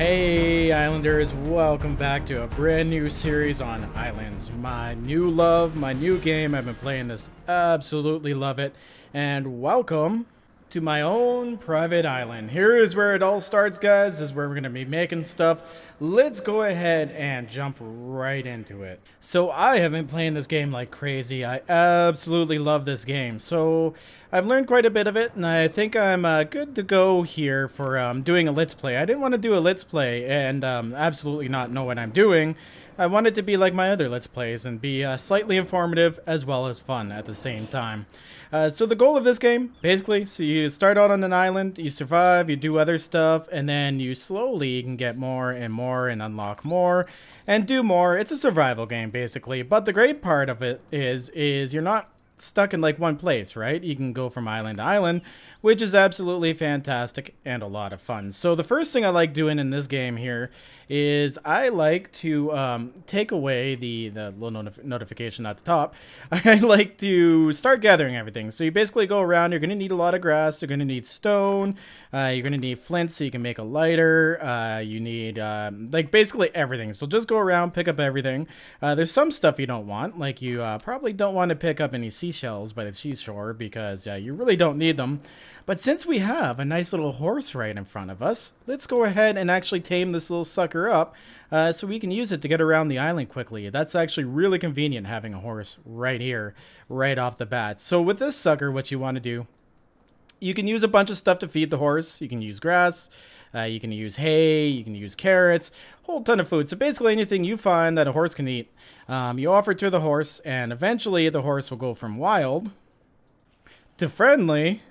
Hey Islanders, welcome back to a brand new series on Ylands. My new love, my new game. I've been playing this, absolutely love it. And welcome to my own private island. Here is where it all starts, guys. This is where we're going to be making stuff. Let's go ahead and jump right into it. So I have been playing this game like crazy. I absolutely love this game. So I've learned quite a bit of it, and I think I'm good to go here for doing a Let's Play. I didn't want to do a Let's Play and absolutely not know what I'm doing. I want it to be like my other Let's Plays and be slightly informative as well as fun at the same time. So the goal of this game, basically, so you start out on an island, you survive, you do other stuff, and then you slowly can get more and more and unlock more and do more. It's a survival game, basically. But the great part of it is you're not stuck in like one place, right? You can go from island to island, which is absolutely fantastic and a lot of fun. So the first thing I like doing in this game here is I like to take away the little notification at the top. I like to start gathering everything. So you basically go around, you're going to need a lot of grass, you're going to need stone, you're going to need flint so you can make a lighter, you need like basically everything. So just go around, pick up everything. There's some stuff you don't want, like you probably don't want to pick up any seashells by the seashore because you really don't need them. But since we have a nice little horse right in front of us, let's go ahead and actually tame this little sucker up so we can use it to get around the island quickly. That's actually really convenient having a horse right here, right off the bat. So with this sucker, what you want to do, you can use a bunch of stuff to feed the horse. You can use grass, you can use hay, you can use carrots, a whole ton of food. So basically anything you find that a horse can eat, you offer to the horse, and eventually the horse will go from wild to friendly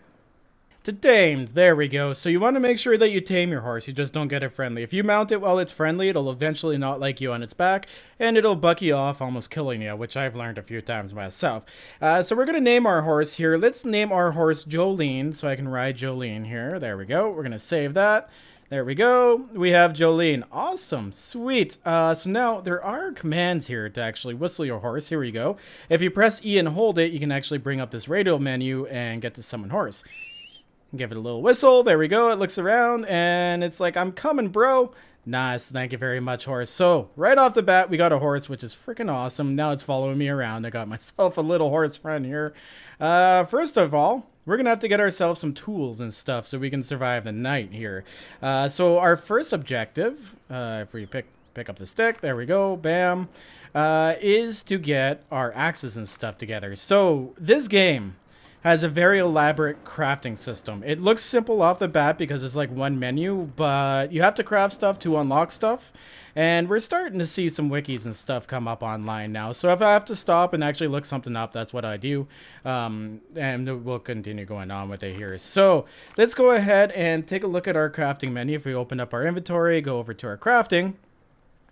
to tamed. There we go. So you want to make sure that you tame your horse. You just don't get it friendly. If you mount it while it's friendly, it'll eventually not like you on its back, and it'll buck you off, almost killing you, which I've learned a few times myself. So we're going to name our horse here. Let's name our horse Jolene, so I can ride Jolene here. There we go. We're going to save that. There we go. We have Jolene. Awesome. Sweet. So now there are commands here to actually whistle your horse. Here we go. If you press E and hold it, you can actually bring up this radio menu and get to summon horse. Give it a little whistle. There we go. It looks around and it's like, I'm coming, bro. Nice. Thank you very much, horse. So right off the bat, we got a horse, which is freaking awesome. Now it's following me around. I got myself a little horse friend here. First of all, we're going to have to get ourselves some tools and stuff so we can survive the night here. So our first objective, if we pick up the stick, there we go, bam, is to get our axes and stuff together. So this game has a very elaborate crafting system. It looks simple off the bat because it's like one menu, but you have to craft stuff to unlock stuff. And we're starting to see some wikis and stuff come up online now. So if I have to stop and actually look something up, that's what I do. And we'll continue going on with it here. So let's go ahead and take a look at our crafting menu. If we open up our inventory, go over to our crafting,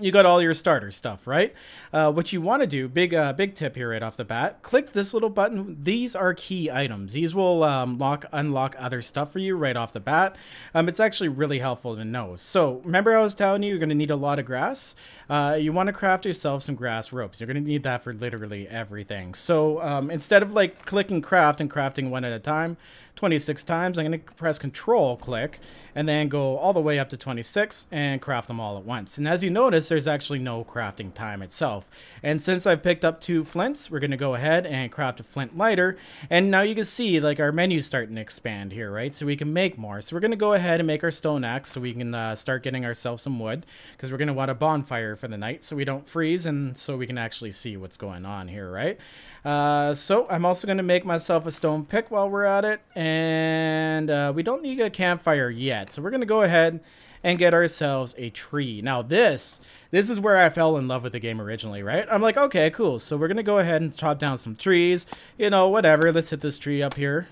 you got all your starter stuff, right? What you want to do, big tip here right off the bat, click this little button. These are key items. These will unlock other stuff for you right off the bat. It's actually really helpful to know. So remember I was telling you, you're going to need a lot of grass. You want to craft yourself some grass ropes. You're going to need that for literally everything. So instead of like clicking craft and crafting one at a time, 26 times, I'm going to press Control click and then go all the way up to 26 and craft them all at once. And as you notice, there's actually no crafting time itself. And since I've picked up 2 flints, we're going to go ahead and craft a flint lighter. And now you can see like our menu's starting to expand here, right? So we can make more. So we're going to go ahead and make our stone axe so we can start getting ourselves some wood, because we're going to want a bonfire for the night so we don't freeze and so we can actually see what's going on here, right? So I'm also going to make myself a stone pick while we're at it, and we don't need a campfire yet, so we're going to go ahead and get ourselves a tree. Now this is where I fell in love with the game originally, right? I'm like, okay, cool, so we're going to go ahead and chop down some trees, you know, whatever. Let's hit this tree up here.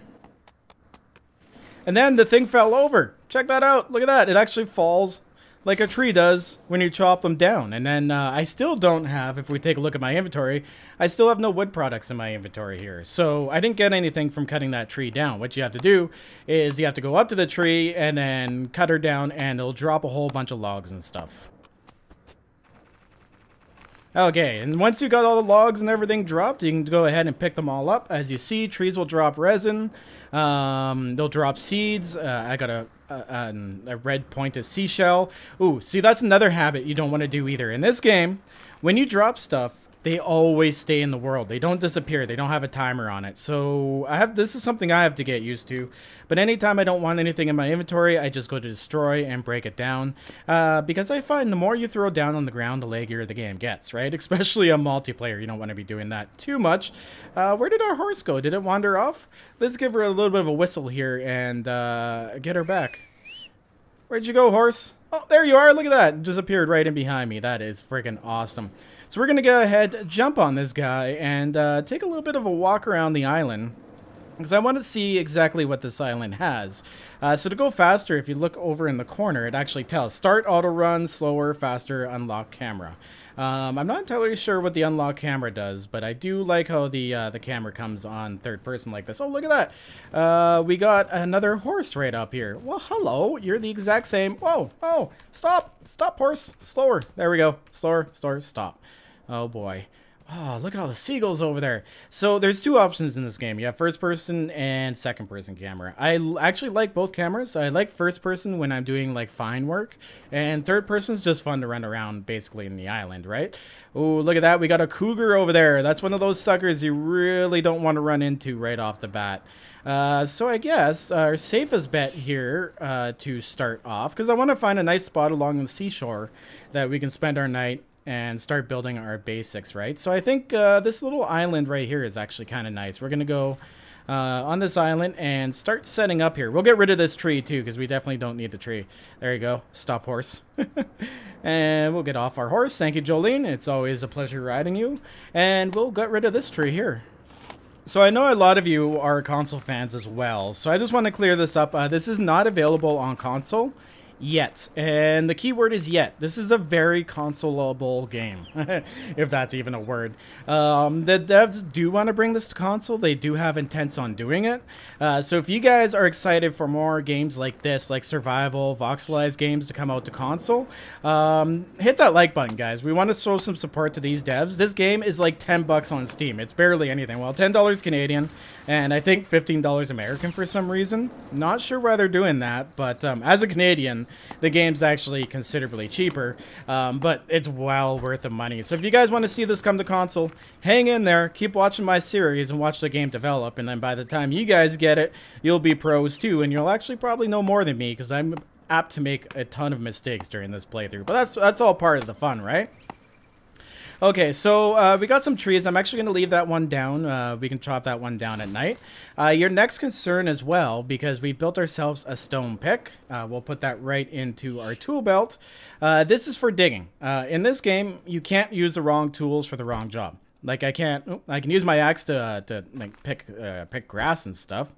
And then the thing fell over. Check that out. Look at that. It actually falls like a tree does when you chop them down. And then I still don't have, if we take a look at my inventory, I still have no wood products in my inventory here. So I didn't get anything from cutting that tree down. What you have to do is you have to go up to the tree and then cut her down, and it'll drop a whole bunch of logs and stuff. Okay, and once you got all the logs and everything dropped, you can go ahead and pick them all up. As you see, trees will drop resin. They'll drop seeds. I got a red pointed seashell. Ooh, see, that's another habit you don't want to do either. In this game, when you drop stuff, they always stay in the world. They don't disappear. They don't have a timer on it. So this is something I have to get used to. But anytime I don't want anything in my inventory, I just go to destroy and break it down. Because I find the more you throw down on the ground, the laggier the game gets, right? Especially on multiplayer. You don't want to be doing that too much. Where did our horse go? Did it wander off? Let's give her a little bit of a whistle here and get her back. Where'd you go, horse? Oh, there you are. Look at that. It just appeared right in behind me. That is freaking awesome. So we're going to go ahead, jump on this guy, and take a little bit of a walk around the island. Because I want to see exactly what this island has. So to go faster, if you look over in the corner, it actually tells start auto run, slower, faster, unlock camera. I'm not entirely sure what the unlock camera does, but I do like how the camera comes on third person like this. Oh, look at that. We got another horse right up here. Well, hello. You're the exact same. Whoa. Oh, stop. Stop, horse. Slower. There we go. Slower, slower, stop. Oh, boy. Oh, look at all the seagulls over there. So there's two options in this game. You have first person and second person camera. I actually like both cameras. I like first person when I'm doing like fine work, and third person is just fun to run around basically in the island, right? Oh, look at that. We got a cougar over there. That's one of those suckers you really don't want to run into right off the bat. So I guess our safest bet here to start off, because I want to find a nice spot along the seashore that we can spend our night and start building our basics, right? So I think this little island right here is actually kind of nice. We're going to go on this island and start setting up here. We'll get rid of this tree too, because we definitely don't need the tree. There you go. Stop, horse. And we'll get off our horse. Thank you, Jolene. It's always a pleasure riding you. And we'll get rid of this tree here. So I know a lot of you are console fans as well. So I just want to clear this up. This is not available on console yet, and the keyword is yet. This is a very consoleable game, if that's even a word. The devs do want to bring this to console. They do have intents on doing it. So if you guys are excited for more games like this, like survival, voxelized games to come out to console, hit that like button, guys. We want to show some support to these devs. This game is like 10 bucks on Steam. It's barely anything. Well, $10 Canadian, and I think $15 American for some reason. Not sure why they're doing that, but as a Canadian, the game's actually considerably cheaper, but it's well worth the money. So if you guys want to see this come to console, hang in there, keep watching my series and watch the game develop, and then by the time you guys get it, you'll be pros too, and you'll actually probably know more than me, because I'm apt to make a ton of mistakes during this playthrough. But that's all part of the fun, right? Okay, so we got some trees. I'm actually going to leave that one down. We can chop that one down at night. Your next concern as well, because we built ourselves a stone pick. We'll put that right into our tool belt. This is for digging. In this game, you can't use the wrong tools for the wrong job. Like I can use my axe to like pick grass and stuff.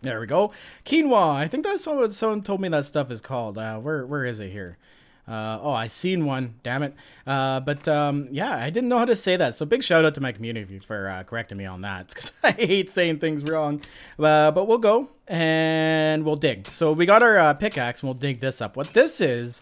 There we go. Quinoa. I think that's what someone told me that stuff is called. Where is it here? Oh, I seen one. Damn it. Yeah, I didn't know how to say that. So big shout out to my community for correcting me on that, because I hate saying things wrong. But we'll go and we'll dig. So we got our pickaxe, and we'll dig this up. What this is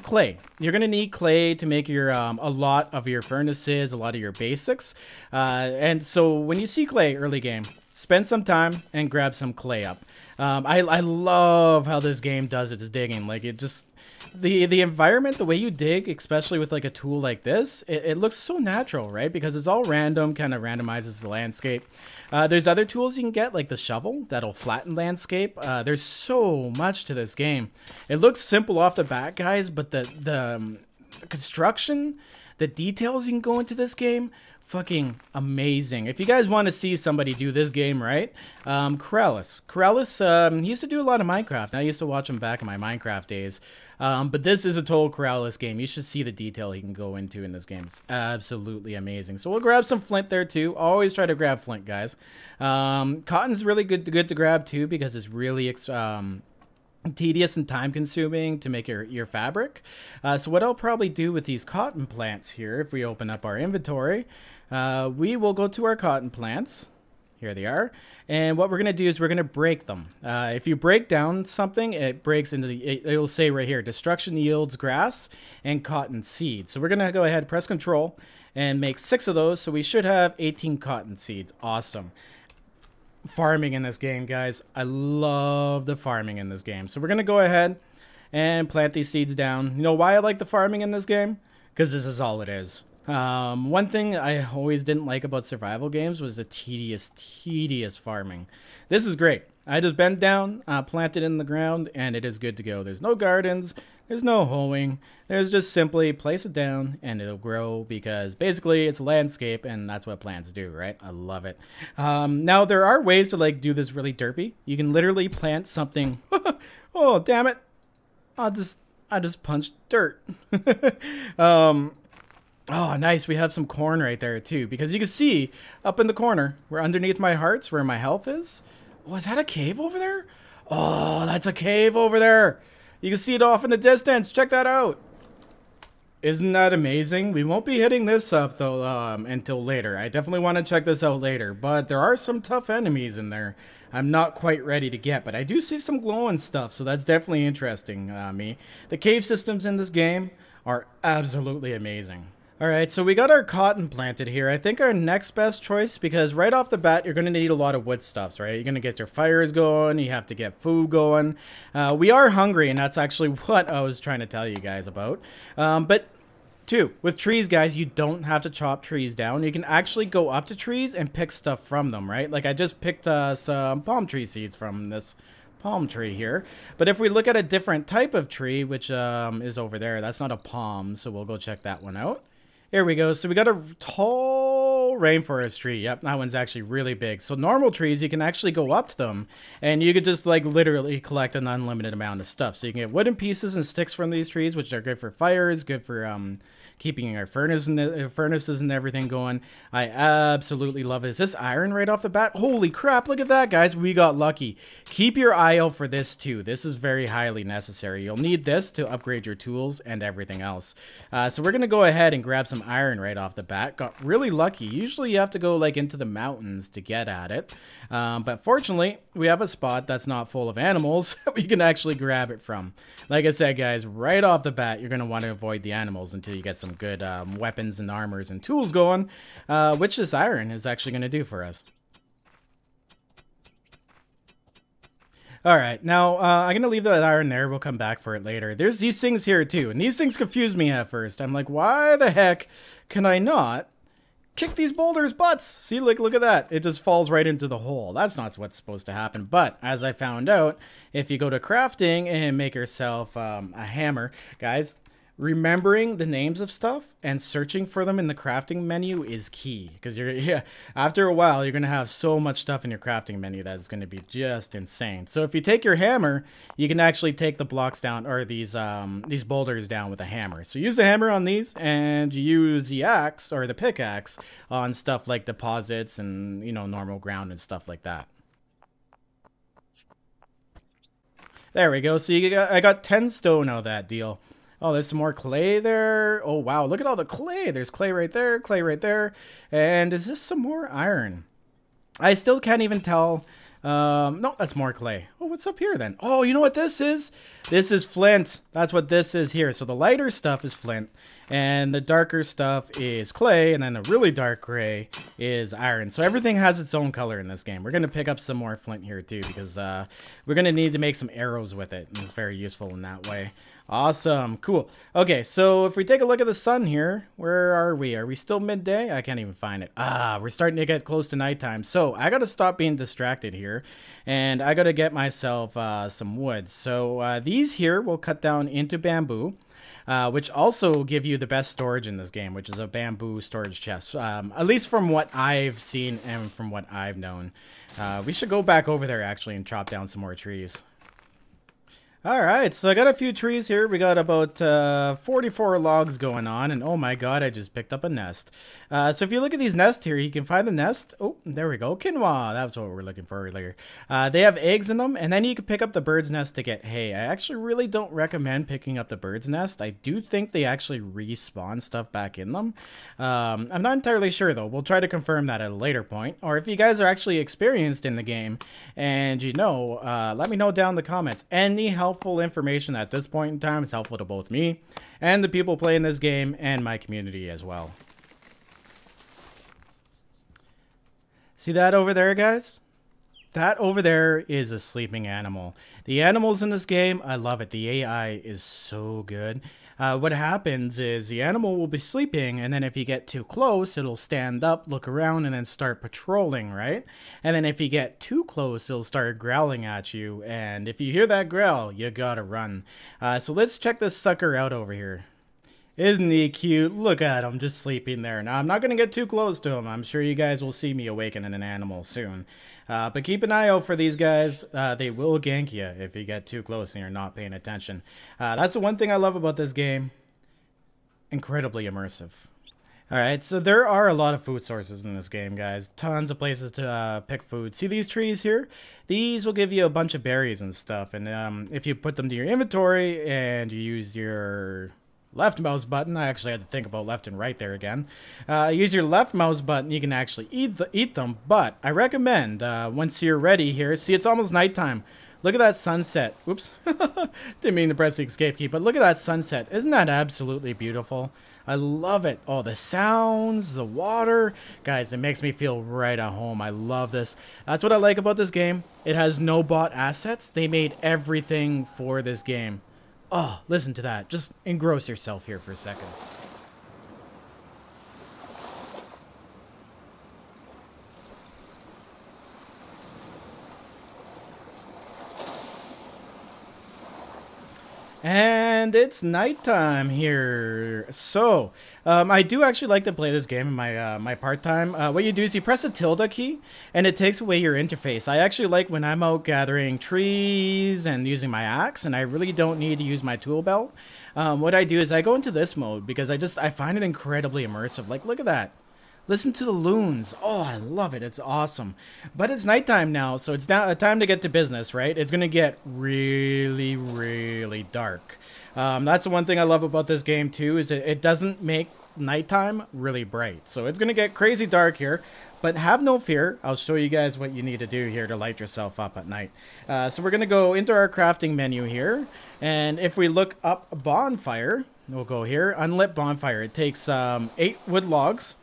clay. You're gonna need clay to make your a lot of your furnaces, a lot of your basics. And so when you see clay early game, spend some time and grab some clay up. I love how this game does its digging. Like it just. The environment, the way you dig, especially with like a tool like this, it looks so natural, right? Because it's all random, kind of randomizes the landscape. There's other tools you can get, like the shovel, that'll flatten landscape. There's so much to this game. It looks simple off the bat, guys, but the construction, the details you can go into this game, fucking amazing. If you guys want to see somebody do this game right, Corellis, he used to do a lot of Minecraft. I used to watch him back in my Minecraft days. But this is a total Corellis game. You should see the detail he can go into in this game. It's absolutely amazing. So we'll grab some flint there too. Always try to grab flint, guys. Cotton's really good to grab too, because it's really tedious and time consuming to make your fabric. So what I'll probably do with these cotton plants here, if we open up our inventory, we will go to our cotton plants. Here they are. And what we're going to do is we're going to break them. If you break down something, it breaks into it will say right here, destruction yields grass and cotton seeds. So we're going to go ahead, press control, and make 6 of those. So we should have 18 cotton seeds. Awesome. Farming in this game, guys. I love the farming in this game. So we're going to go ahead and plant these seeds down. You know why I like the farming in this game? Because this is all it is. One thing I always didn't like about survival games was the tedious farming. This is great. I just bent down, plant it in the ground, and it is good to go. There's no gardens, there's no hoeing. There's just simply place it down and it'll grow, because basically it's a landscape and that's what plants do, right? I love it. Now there are ways to like do this really derpy. You can literally plant something. Oh, damn it. I just punched dirt. Oh, nice. We have some corn right there, too. Because you can see up in the corner, where underneath my hearts, where my health is. Oh, is that a cave over there? Oh, that's a cave over there. You can see it off in the distance. Check that out. Isn't that amazing? We won't be hitting this up, though, until later. I definitely want to check this out later. But there are some tough enemies in there I'm not quite ready to get. But I do see some glowing stuff, so that's definitely interesting me. The cave systems in this game are absolutely amazing. Alright, so we got our cotton planted here. I think our next best choice, because right off the bat, you're going to need a lot of wood stuffs, right? You're going to get your fires going, you have to get food going. We are hungry, and that's actually what I was trying to tell you guys about. But, two, with trees, guys, you don't have to chop trees down. You can actually go up to trees and pick stuff from them, right? Like, I just picked some palm tree seeds from this palm tree here. But if we look at a different type of tree, which is over there, that's not a palm, so we'll go check that one out. Here we go. So we got a tall rainforest tree. Yep, that one's actually really big. So normal trees, you can actually go up to them and you could just like literally collect an unlimited amount of stuff. So you can get wooden pieces and sticks from these trees, which are good for fires, good for keeping our furnaces and everything going. I absolutely love it. Is this iron right off the bat? Holy crap, look at that, guys. We got lucky. Keep your eye out for this too. This is very highly necessary. You'll need this to upgrade your tools and everything else. So we're going to go ahead and grab some iron right off the bat. Got really lucky. Usually you have to go like into the mountains to get at it. But fortunately, we have a spot that's not full of animals that we can actually grab it from. Like I said, guys, right off the bat, you're going to want to avoid the animals until you get some good weapons and armors and tools going, which this iron is actually going to do for us. Alright, now I'm going to leave that iron there. We'll come back for it later. There's these things here too, and these things confused me at first. I'm like, why the heck can I not kick these boulders' butts? See, look at that. It just falls right into the hole. That's not what's supposed to happen. But as I found out, if you go to crafting and make yourself a hammer, guys, remembering the names of stuff and searching for them in the crafting menu is key, because after a while you're going to have so much stuff in your crafting menu that it's going to be just insane. So if you take your hammer, you can actually take the blocks down, or these boulders down with a hammer. So use the hammer on these, and you use the axe or the pickaxe on stuff like deposits and, you know, normal ground and stuff like that. There we go. So I got 10 stone out of that deal. Oh, there's some more clay there. Oh, wow. Look at all the clay. There's clay right there, clay right there. And is this some more iron? I still can't even tell. No, that's more clay. Oh, what's up here then? Oh, you know what this is? This is flint. That's what this is here. So the lighter stuff is flint, and the darker stuff is clay, and then the really dark gray is iron. So everything has its own color in this game. We're going to pick up some more flint here too, because we're going to need to make some arrows with it, and it's very useful in that way. Awesome. Cool. Okay, so if we take a look at the sun here, where are we? Are we still midday? I can't even find it. We're starting to get close to nighttime. So I got to stop being distracted here, and I got to get myself some wood. So these here will cut down into bamboo, which also give you the best storage in this game, which is a bamboo storage chest, at least from what I've seen and from what I've known. We should go back over there actually and chop down some more trees. All right, so I got a few trees here. We got about 44 logs going on, and oh my god, I just picked up a nest. So if you look at these nests here, you can find the nest. Oh, there we go, quinoa. That's what we were looking for earlier. They have eggs in them, and then you can pick up the bird's nest to get hay. I actually really don't recommend picking up the bird's nest. I do think they actually respawn stuff back in them. I'm not entirely sure though. We'll try to confirm that at a later point. Or if you guys are actually experienced in the game, and you know, let me know down in the comments. Any helpful information at this point in time is helpful to both me and the people playing this game and my community as well. See that over there, guys? That over there is a sleeping animal. The animals in this game, I love it. The AI is so good. What happens is the animal will be sleeping, and then if you get too close, it'll stand up, look around, and then start patrolling, right? And then if you get too close, it'll start growling at you, and if you hear that growl, you gotta run. So let's check this sucker out over here. Isn't he cute? Look at him, just sleeping there. Now, I'm not going to get too close to him. I'm sure you guys will see me awakening an animal soon. But keep an eye out for these guys. They will gank you if you get too close and you're not paying attention. That's the one thing I love about this game. Incredibly immersive. Alright, so there are a lot of food sources in this game, guys. Tons of places to pick food. See these trees here? These will give you a bunch of berries and stuff. And if you put them to your inventory and you use your left mouse button, I actually had to think about left and right there again. Use your left mouse button, you can actually eat them, but I recommend once you're ready here, see it's almost nighttime. Look at that sunset. Oops, didn't mean to press the escape key, but look at that sunset. Isn't that absolutely beautiful? I love it. Oh, the sounds, the water. Guys, it makes me feel right at home. I love this. That's what I like about this game. It has no bought assets. They made everything for this game. Oh, listen to that. Just engross yourself here for a second. And it's nighttime here. So, I do actually like to play this game in my my part-time. What you do is you press the tilde key, and it takes away your interface. I actually like when I'm out gathering trees and using my axe, and I really don't need to use my tool belt. What I do is I go into this mode because I find it incredibly immersive. Like, look at that. Listen to the loons. Oh, I love it. It's awesome. But it's nighttime now, so it's time to get to business, right? It's going to get really, really dark. That's the one thing I love about this game, too, is it doesn't make nighttime really bright. So it's going to get crazy dark here. But have no fear. I'll show you guys what you need to do here to light yourself up at night. So we're going to go into our crafting menu here. And if we look up bonfire, we'll go here. Unlit bonfire. It takes 8 wood logs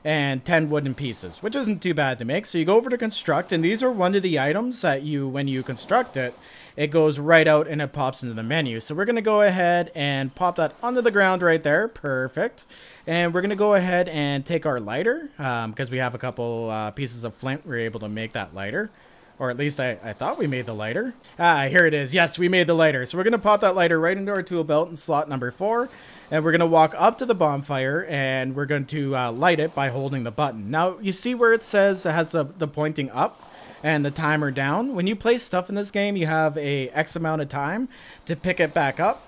and 10 wooden pieces, which isn't too bad to make. So you go over to construct, and these are one of the items that when you construct it, it goes right out and it pops into the menu. So we're going to go ahead and pop that onto the ground right there. Perfect. And we're going to go ahead and take our lighter, because we have a couple pieces of flint. We're able to make that lighter. Or at least I thought we made the lighter. Here it is. Yes, we made the lighter. So we're going to pop that lighter right into our tool belt in slot number 4. And we're going to walk up to the bonfire, and we're going to light it by holding the button. Now, you see where it says it has the pointing up and the timer down? When you place stuff in this game, you have a X amount of time to pick it back up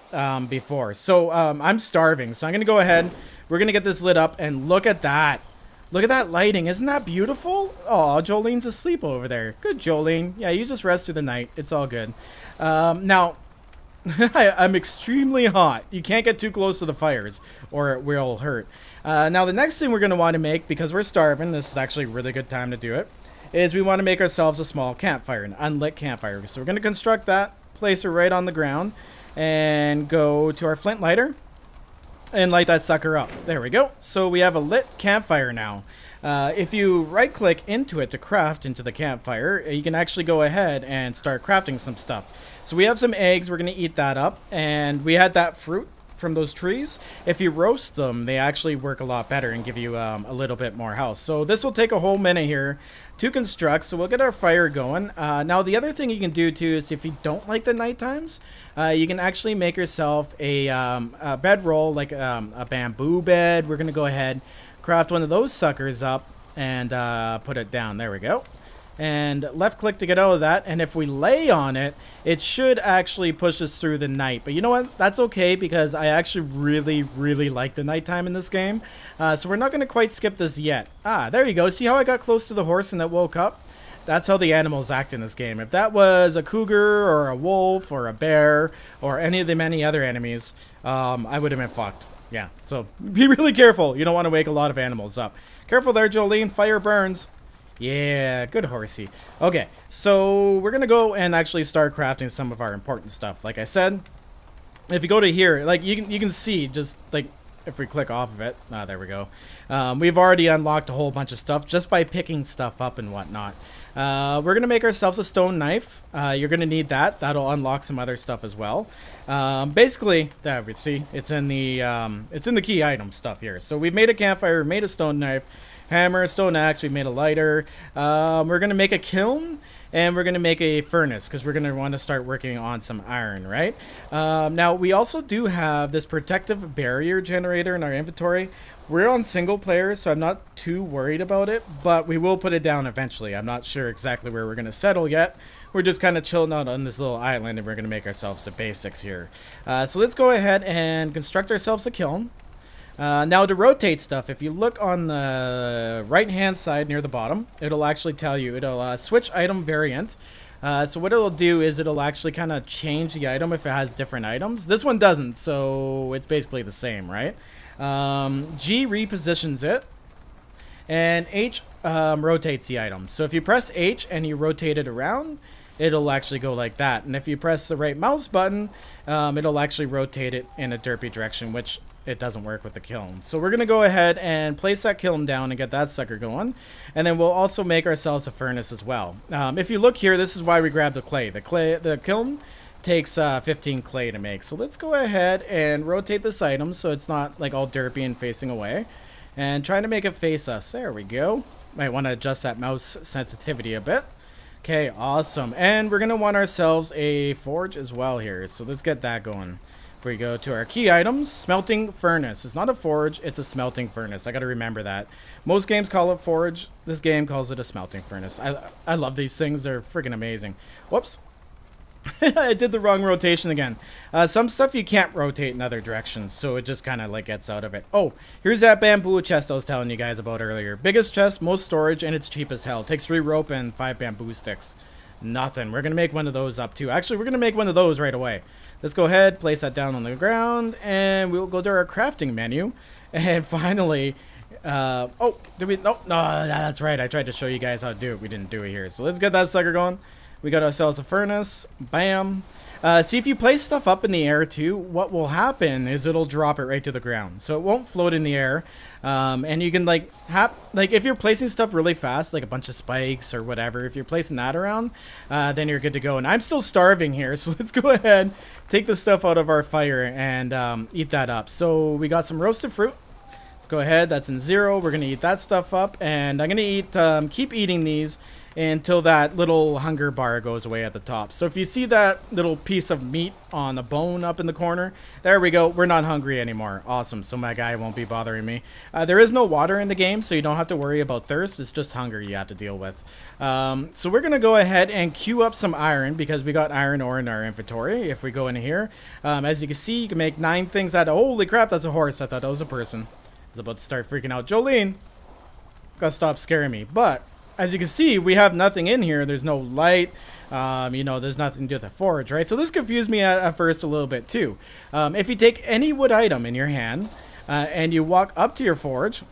before. So I'm starving. So I'm going to go ahead. We're going to get this lit up, and look at that. Look at that lighting. Isn't that beautiful? Oh, Jolene's asleep over there. Good, Jolene. Yeah, you just rest through the night. It's all good. Now, I'm extremely hot. You can't get too close to the fires or it will hurt. Now, the next thing we're going to want to make, because we're starving, this is actually a really good time to do it, is we want to make ourselves a small campfire, an unlit campfire. So we're going to construct that, place her right on the ground, and go to our flint lighter and light that sucker up. There we go. So we have a lit campfire now. If you right click into it to craft into the campfire, you can actually go ahead and start crafting some stuff. So we have some eggs, we're going to eat that up, and we had that fruit from those trees. If you roast them, they actually work a lot better and give you a little bit more health. So this will take a whole minute here to construct, so we'll get our fire going. Now the other thing you can do too is if you don't like the night times, you can actually make yourself a bedroll, like a bamboo bed. We're going to go ahead, craft one of those suckers up, and put it down. There we go. and left click to get out of that. And if we lay on it, it should actually push us through the night. But you know what? That's okay, because I actually really like the nighttime in this game. So we're not going to quite skip this yet. Ah, there you go. See how I got close to the horse and it woke up? That's how the animals act in this game. If that was a cougar or a wolf or a bear or any of the many other enemies, I would have been fucked. Yeah, so be really careful. You don't want to wake a lot of animals up. Careful there, Jolene. Fire burns. Yeah, good horsey. Okay, so we're going to go and actually start crafting some of our important stuff. Like I said, if you go to here, like you can see just like if we click off of it. Ah, there we go. We've already unlocked a whole bunch of stuff just by picking stuff up and whatnot. We're going to make ourselves a stone knife. You're going to need that. That'll unlock some other stuff as well. Basically, there we see it's in the key item stuff here. So we've made a campfire, made a stone knife, hammer, stone axe, we've made a lighter. We're going to make a kiln, and we're going to make a furnace because we're going to want to start working on some iron, right? Now, we also do have this protective barrier generator in our inventory. We're on single player, so I'm not too worried about it, but we will put it down eventually. I'm not sure exactly where we're going to settle yet. We're just kind of chilling out on this little island, and we're going to make ourselves the basics here. So let's go ahead and construct ourselves a kiln. Now to rotate stuff, if you look on the right hand side near the bottom, it'll actually tell you, it'll switch item variant. So what it'll do is it'll actually kind of change the item if it has different items. This one doesn't, so it's basically the same, right? G repositions it, and H rotates the item. So if you press H and you rotate it around, it'll actually go like that. And if you press the right mouse button, it'll actually rotate it in a derpy direction, which it doesn't work with the kiln. So we're going to go ahead and place that kiln down and get that sucker going. And then we'll also make ourselves a furnace as well. If you look here, this is why we grabbed the clay. The kiln takes 15 clay to make. So let's go ahead and rotate this item so it's not like all derpy and facing away. And trying to make it face us. There we go. Might want to adjust that mouse sensitivity a bit. Okay, awesome. And we're going to want ourselves a forge as well here. So let's get that going. We go to our key items, smelting furnace. It's not a forge, it's a smelting furnace. I got to remember that. Most games call it forge. This game calls it a smelting furnace. I love these things. They're freaking amazing. Whoops. I did the wrong rotation again. Some stuff you can't rotate in other directions, so it just kind of like gets out of it. Oh, here's that bamboo chest I was telling you guys about earlier. Biggest chest, most storage, and it's cheap as hell. It takes 3 rope and 5 bamboo sticks. Nothing. We're going to make one of those up too. Actually, we're going to make one of those right away. Let's go ahead, place that down on the ground, and we'll go to our crafting menu. And finally, oh, did we? No, that's right. I tried to show you guys how to do it. We didn't do it here. So let's get that sucker going. We got ourselves a furnace. Bam. See, if you place stuff up in the air too, what will happen is it'll drop it right to the ground. So it won't float in the air. And you can like if you're placing stuff really fast, like a bunch of spikes or whatever, if you're placing that around, then you're good to go. And I'm still starving here, so let's go ahead, take the stuff out of our fire and eat that up. So we got some roasted fruit. Let's go ahead. That's in 0. We're gonna eat that stuff up, and I'm gonna eat. Keep eating these until that little hunger bar goes away at the top. So if you see that little piece of meat on the bone up in the corner, there we go. We're not hungry anymore. Awesome. So my guy won't be bothering me. There is no water in the game, so you don't have to worry about thirst. It's just hunger you have to deal with. So we're going to go ahead and queue up some iron because we got iron ore in our inventory. If we go in here, as you can see, you can make 9 things out of... Holy crap, that's a horse. I thought that was a person. I was about to start freaking out. Jolene, gotta stop scaring me. But as you can see, we have nothing in here. There's no light. You know, there's nothing to do with the forge, right? So this confused me at first a little bit too. If you take any wood item in your hand and you walk up to your forge,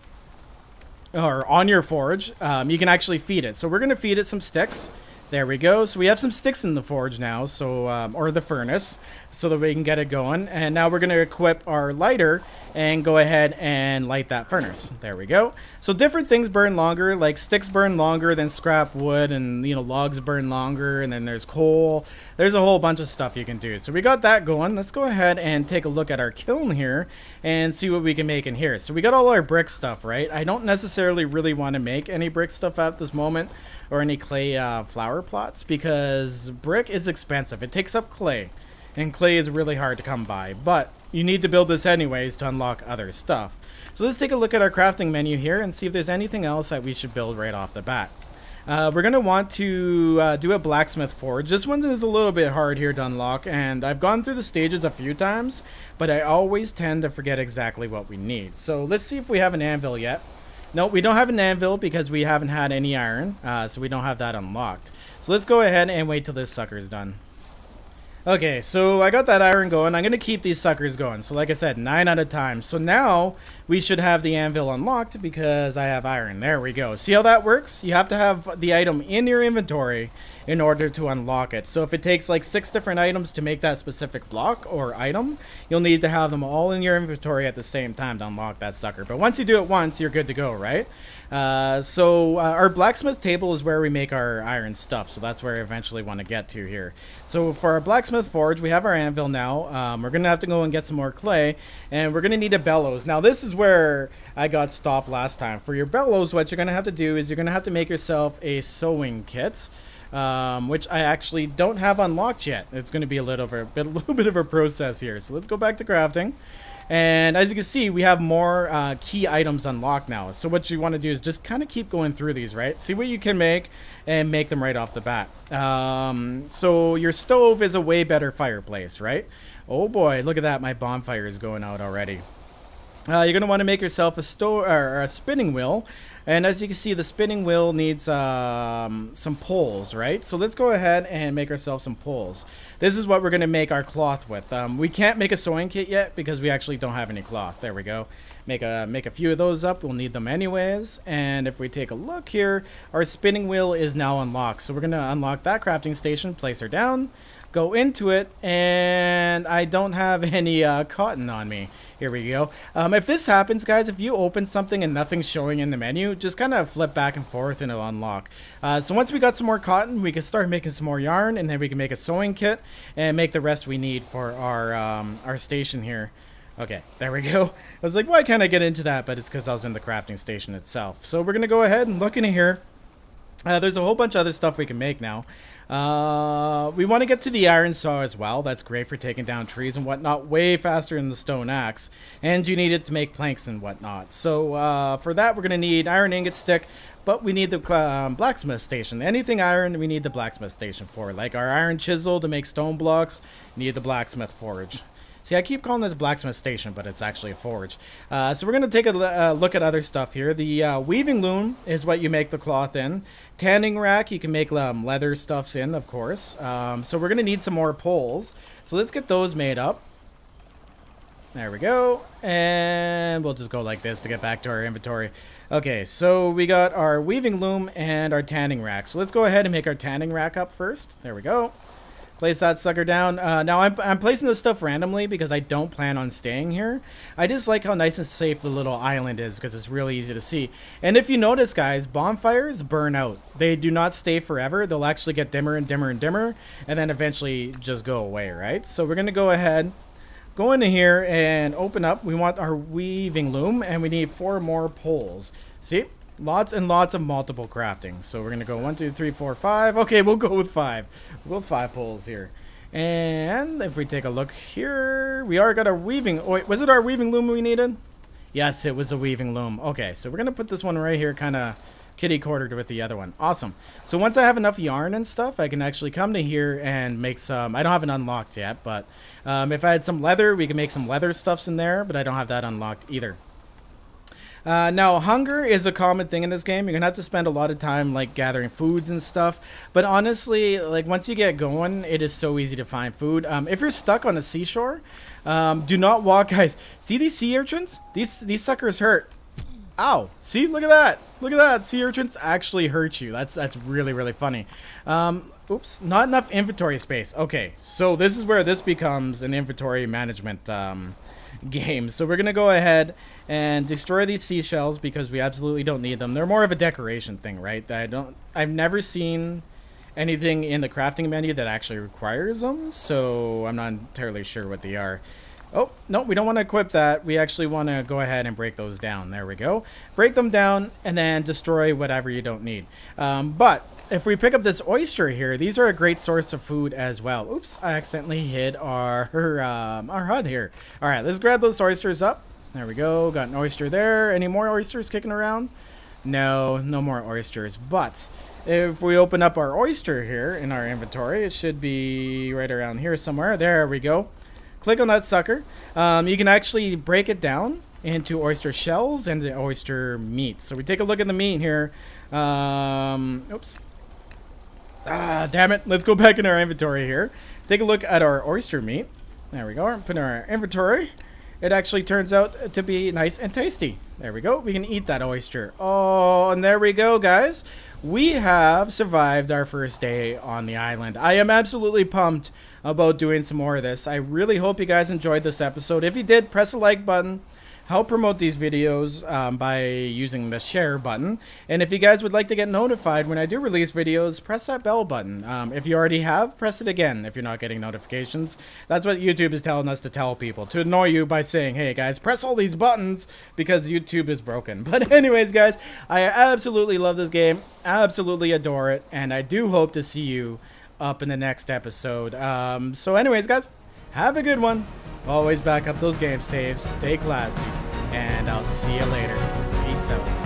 or on your forge, you can actually feed it. So we're going to feed it some sticks. There we go. So we have some sticks in the forge now, so or the furnace, so that we can get it going. And now we're going to equip our lighter and go ahead and light that furnace. There we go. So different things burn longer, like sticks burn longer than scrap wood, and you know, logs burn longer, and then there's coal. There's a whole bunch of stuff you can do. So we got that going. Let's go ahead and take a look at our kiln here and see what we can make in here. So we got all our brick stuff, right? I don't necessarily really want to make any brick stuff at this moment, or any clay flower plots, because brick is expensive. It takes up clay, and clay is really hard to come by, but you need to build this anyways to unlock other stuff. So let's take a look at our crafting menu here and see if there's anything else that we should build right off the bat. we're going to want to do a blacksmith forge. This one is a little bit hard here to unlock, and I've gone through the stages a few times, but I always tend to forget exactly what we need. So let's see if we have an anvil yet. No, we don't have an anvil because we haven't had any iron, so we don't have that unlocked. So let's go ahead and wait till this sucker's done. Okay, so I got that iron going. I'm going to keep these suckers going. So like I said, 9 out of time. So now we should have the anvil unlocked because I have iron. There we go. See how that works? You have to have the item in your inventory in order to unlock it. So if it takes like 6 different items to make that specific block or item, you'll need to have them all in your inventory at the same time to unlock that sucker. But once you do it once, you're good to go, right? Our blacksmith table is where we make our iron stuff, so that's where I eventually want to get to here. So for our blacksmith forge, we have our anvil now. We're gonna have to go and get some more clay, and we're gonna need a bellows. Now this is where I got stopped last time. For your bellows, what you're gonna have to do is you're gonna have to make yourself a sewing kit, which I actually don't have unlocked yet. It's gonna be a little bit of a process here. So let's go back to crafting. And as you can see, we have more key items unlocked now. So what you want to do is just kind of keep going through these, right? See what you can make and make them right off the bat. So your stove is a way better fireplace, right? Oh boy, look at that. My bonfire is going out already. You're going to want to make yourself a spinning wheel. And as you can see, the spinning wheel needs some poles, right? So let's go ahead and make ourselves some poles. This is what we're going to make our cloth with. We can't make a sewing kit yet because we actually don't have any cloth. There we go. Make a few of those up. We'll need them anyways. And if we take a look here, our spinning wheel is now unlocked. So we're going to unlock that crafting station, place her down, go into it, and I don't have any cotton on me. Here we go. If this happens, guys, if you open something and nothing's showing in the menu, just kind of flip back and forth and it'll unlock. So once we got some more cotton, we can start making some more yarn, and then we can make a sewing kit and make the rest we need for our station here. Okay, there we go. I was like, why can't I get into that? But it's because I was in the crafting station itself. So we're going to go ahead and look in here. There's a whole bunch of other stuff we can make now. We want to get to the iron saw as well. That's great for taking down trees and whatnot way faster than the stone axe. And you need it to make planks and whatnot. So for that, we're going to need iron ingot stick. But we need the blacksmith station. Anything iron, we need the blacksmith station for. Like our iron chisel to make stone blocks, need the blacksmith forge. See, I keep calling this blacksmith station, but it's actually a forge. So we're going to take a look at other stuff here. The weaving loom is what you make the cloth in. Tanning rack, you can make leather stuffs in, of course. So we're going to need some more poles. So let's get those made up. There we go. And we'll just go like this to get back to our inventory. Okay, so we got our weaving loom and our tanning rack. So let's go ahead and make our tanning rack up first. There we go. Place that sucker down. Now I'm placing this stuff randomly because I don't plan on staying here. I just like how nice and safe the little island is because it's really easy to see. And if you notice, guys, bonfires burn out. They do not stay forever. They'll actually get dimmer and dimmer and dimmer and then eventually just go away, right? So we're going to go ahead, go into here and open up. We want our weaving loom and we need 4 more poles. See? Lots and lots of multiple crafting. So we're going to go 1, 2, 3, 4, 5. Okay, we'll go with 5. We'll go 5 poles here. And if we take a look here, we already got our weaving. Oh, wait, was it our weaving loom we needed? Yes, it was a weaving loom. Okay, so we're going to put this one right here kind of kitty-cornered with the other one. Awesome. So once I have enough yarn and stuff, I can actually come to here and make some. I don't have it unlocked yet, but if I had some leather, we can make some leather stuffs in there, but I don't have that unlocked either. Now, hunger is a common thing in this game. You're going to have to spend a lot of time, like, gathering foods and stuff. But honestly, like, once you get going, it is so easy to find food. If you're stuck on the seashore, do not walk, guys. See these sea urchins? These suckers hurt. Ow. See? Look at that. Look at that. Sea urchins actually hurt you. That's really, really funny. Oops. Not enough inventory space. Okay. So this is where this becomes an inventory management game. So we're going to go ahead and destroy these seashells because we absolutely don't need them. They're more of a decoration thing, right? I've never seen anything in the crafting menu that actually requires them, so I'm not entirely sure what they are. Oh, no, we don't want to equip that. We actually want to go ahead and break those down. There we go. Break them down and then destroy whatever you don't need. But if we pick up this oyster here, these are a great source of food as well. Oops, I accidentally hit our HUD here. All right, let's grab those oysters up. There we go. Got an oyster there. Any more oysters kicking around? No, no more oysters. But if we open up our oyster here in our inventory, it should be right around here somewhere. There we go. Click on that sucker. You can actually break it down into oyster shells and the oyster meat. So we take a look at the meat here. Oops. Ah, damn it. Let's go back in our inventory here. Take a look at our oyster meat. There we go. Put in our inventory. It actually turns out to be nice and tasty. There we go. We can eat that oyster. Oh, and there we go, guys. We have survived our first day on the island. I am absolutely pumped about doing some more of this. I really hope you guys enjoyed this episode. If you did, press the like button. Help promote these videos by using the share button. And if you guys would like to get notified when I do release videos, press that bell button. If you already have, press it again if you're not getting notifications. That's what YouTube is telling us to tell people, to annoy you by saying, hey guys, press all these buttons because YouTube is broken. But anyways, guys, I absolutely love this game, absolutely adore it, and I do hope to see you up in the next episode. So anyways, guys, have a good one. Always back up those game saves, stay classy, and I'll see you later. Peace out.